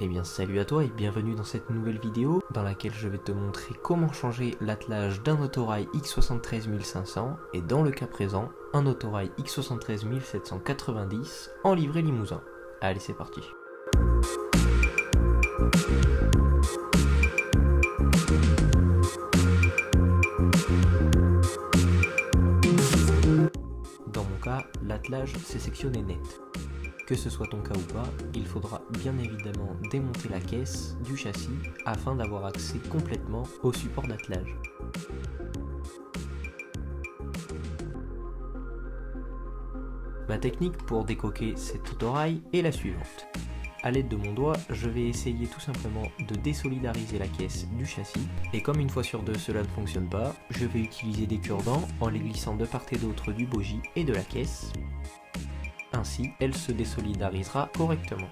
Eh bien salut à toi et bienvenue dans cette nouvelle vidéo dans laquelle je vais te montrer comment changer l'attelage d'un autorail X73500 et dans le cas présent, un autorail X73790 en livret Limousin. Allez c'est parti. Dans mon cas, l'attelage s'est sectionné net. Que ce soit ton cas ou pas, il faudra bien évidemment démonter la caisse du châssis afin d'avoir accès complètement au support d'attelage. Ma technique pour décoquer cet autorail est la suivante. A l'aide de mon doigt, je vais essayer tout simplement de désolidariser la caisse du châssis et comme une fois sur deux cela ne fonctionne pas, je vais utiliser des cure-dents en les glissant de part et d'autre du bogie et de la caisse. Ainsi, elle se désolidarisera correctement.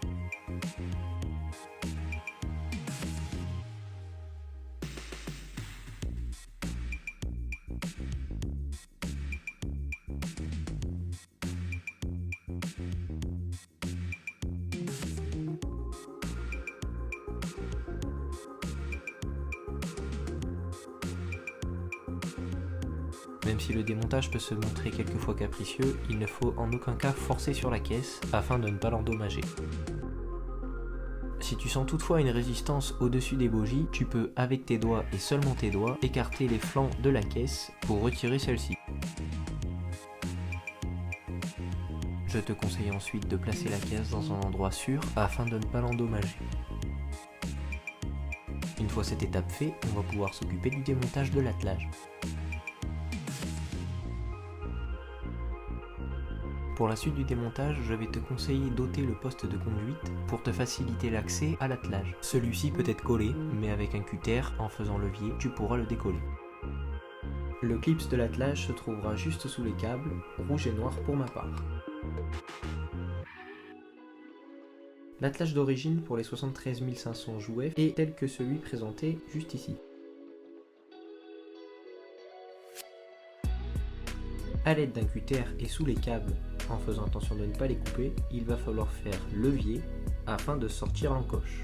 Même si le démontage peut se montrer quelquefois capricieux, il ne faut en aucun cas forcer sur la caisse afin de ne pas l'endommager. Si tu sens toutefois une résistance au-dessus des bogies, tu peux avec tes doigts et seulement tes doigts écarter les flancs de la caisse pour retirer celle-ci. Je te conseille ensuite de placer la caisse dans un endroit sûr afin de ne pas l'endommager. Une fois cette étape faite, on va pouvoir s'occuper du démontage de l'attelage. Pour la suite du démontage, je vais te conseiller d'ôter le poste de conduite pour te faciliter l'accès à l'attelage. Celui-ci peut être collé, mais avec un cutter, en faisant levier, tu pourras le décoller. Le clips de l'attelage se trouvera juste sous les câbles, rouge et noir pour ma part. L'attelage d'origine pour les 73 500 jouets est tel que celui présenté juste ici. A l'aide d'un cutter et sous les câbles, en faisant attention de ne pas les couper, il va falloir faire levier afin de sortir l'encoche.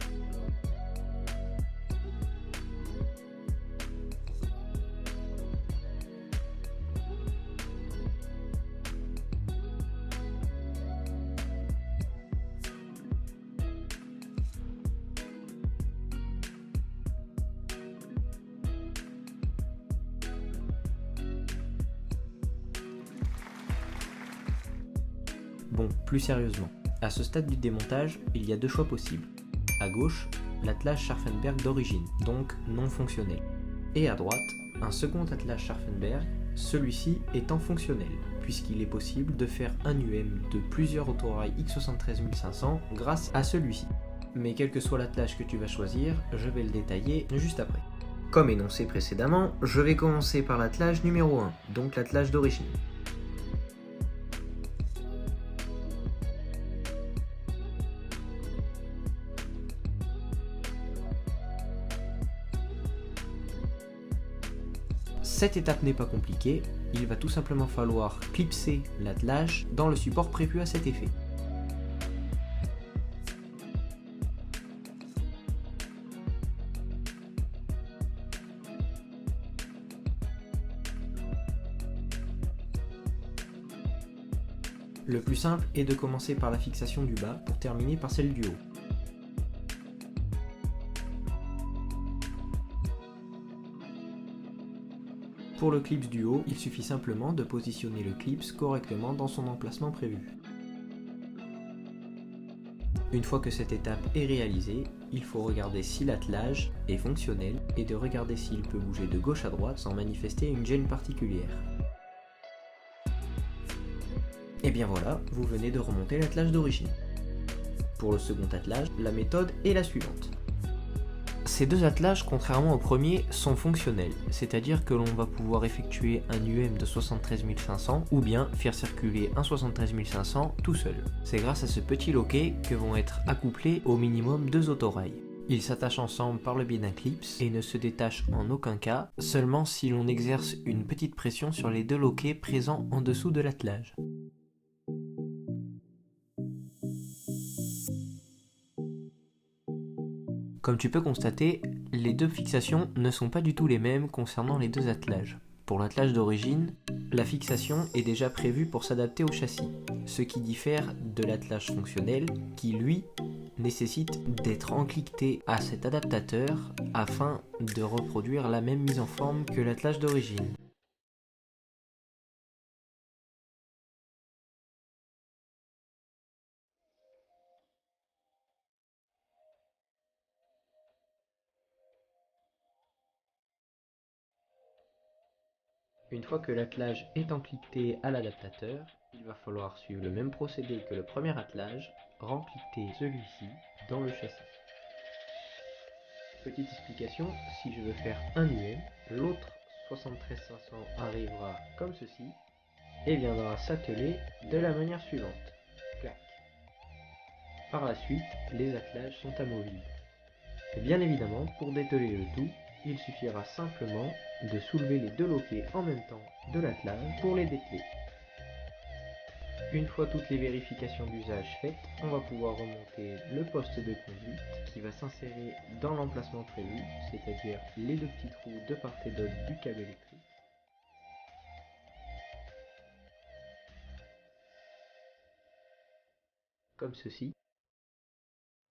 Bon, plus sérieusement, à ce stade du démontage, il y a deux choix possibles. À gauche, l'attelage Scharfenberg d'origine, donc non fonctionnel. Et à droite, un second attelage Scharfenberg, celui-ci étant fonctionnel, puisqu'il est possible de faire un UM de plusieurs autorails X73500 grâce à celui-ci. Mais quel que soit l'attelage que tu vas choisir, je vais le détailler juste après. Comme énoncé précédemment, je vais commencer par l'attelage numéro 1, donc l'attelage d'origine. Cette étape n'est pas compliquée, il va tout simplement falloir clipser l'attelage dans le support prévu à cet effet. Le plus simple est de commencer par la fixation du bas pour terminer par celle du haut. Pour le clips du haut, il suffit simplement de positionner le clips correctement dans son emplacement prévu. Une fois que cette étape est réalisée, il faut regarder si l'attelage est fonctionnel et de regarder s'il peut bouger de gauche à droite sans manifester une gêne particulière. Et bien voilà, vous venez de remonter l'attelage d'origine. Pour le second attelage, la méthode est la suivante. Ces deux attelages, contrairement au premier, sont fonctionnels, c'est-à-dire que l'on va pouvoir effectuer un UM de 73 500 ou bien faire circuler un 73 500 tout seul. C'est grâce à ce petit loquet que vont être accouplés au minimum deux autorails. Ils s'attachent ensemble par le biais d'un clips et ne se détachent en aucun cas, seulement si l'on exerce une petite pression sur les deux loquets présents en dessous de l'attelage. Comme tu peux constater, les deux fixations ne sont pas du tout les mêmes concernant les deux attelages. Pour l'attelage d'origine, la fixation est déjà prévue pour s'adapter au châssis, ce qui diffère de l'attelage fonctionnel qui, lui, nécessite d'être encliqueté à cet adaptateur afin de reproduire la même mise en forme que l'attelage d'origine. Une fois que l'attelage est encliqueté à l'adaptateur, il va falloir suivre le même procédé que le premier attelage, rencliqueter celui-ci dans le châssis. Petite explication, si je veux faire un UM, l'autre 73500 arrivera comme ceci et viendra s'atteler de la manière suivante. Clac. Par la suite, les attelages sont amovibles. Et bien évidemment, pour dételer le tout, il suffira simplement de soulever les deux loquets en même temps de l'attelage pour les dételer. Une fois toutes les vérifications d'usage faites, on va pouvoir remonter le poste de conduite qui va s'insérer dans l'emplacement prévu, c'est-à-dire les deux petits trous de part et d'autre du câble électrique. Comme ceci.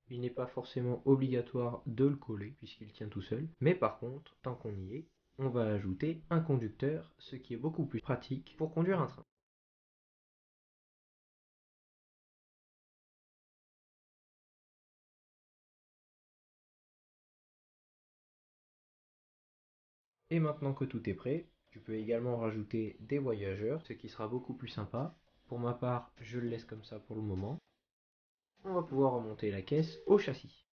Il n'est pas forcément obligatoire de le coller puisqu'il tient tout seul, mais par contre, tant qu'on y est, on va ajouter un conducteur, ce qui est beaucoup plus pratique pour conduire un train. Et maintenant que tout est prêt, tu peux également rajouter des voyageurs, ce qui sera beaucoup plus sympa. Pour ma part, je le laisse comme ça pour le moment. On va pouvoir remonter la caisse au châssis.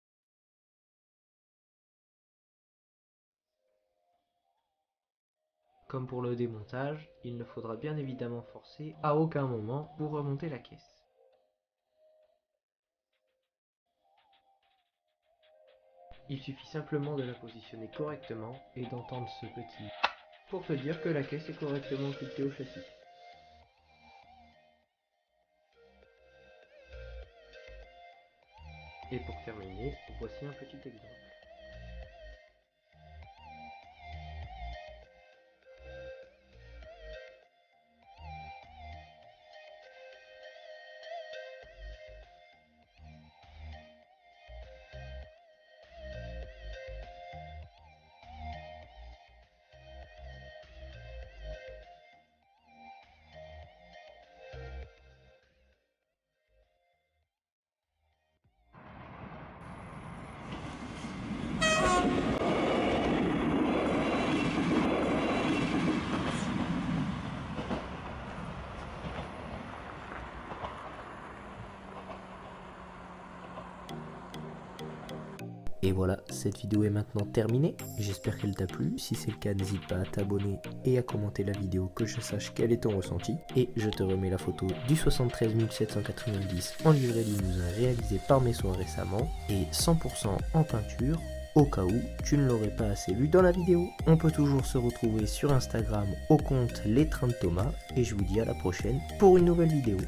Comme pour le démontage, il ne faudra bien évidemment forcer à aucun moment pour remonter la caisse. Il suffit simplement de la positionner correctement et d'entendre ce petit pour te dire que la caisse est correctement cliquée au châssis. Et pour terminer, voici un petit exemple. Et voilà, cette vidéo est maintenant terminée, j'espère qu'elle t'a plu, si c'est le cas n'hésite pas à t'abonner et à commenter la vidéo que je sache quel est ton ressenti, et je te remets la photo du 73 790 en livret limousin réalisé par mes soins récemment, et 100% en peinture, au cas où tu ne l'aurais pas assez vu dans la vidéo. On peut toujours se retrouver sur Instagram au compte Les Trains de Thomas, et je vous dis à la prochaine pour une nouvelle vidéo.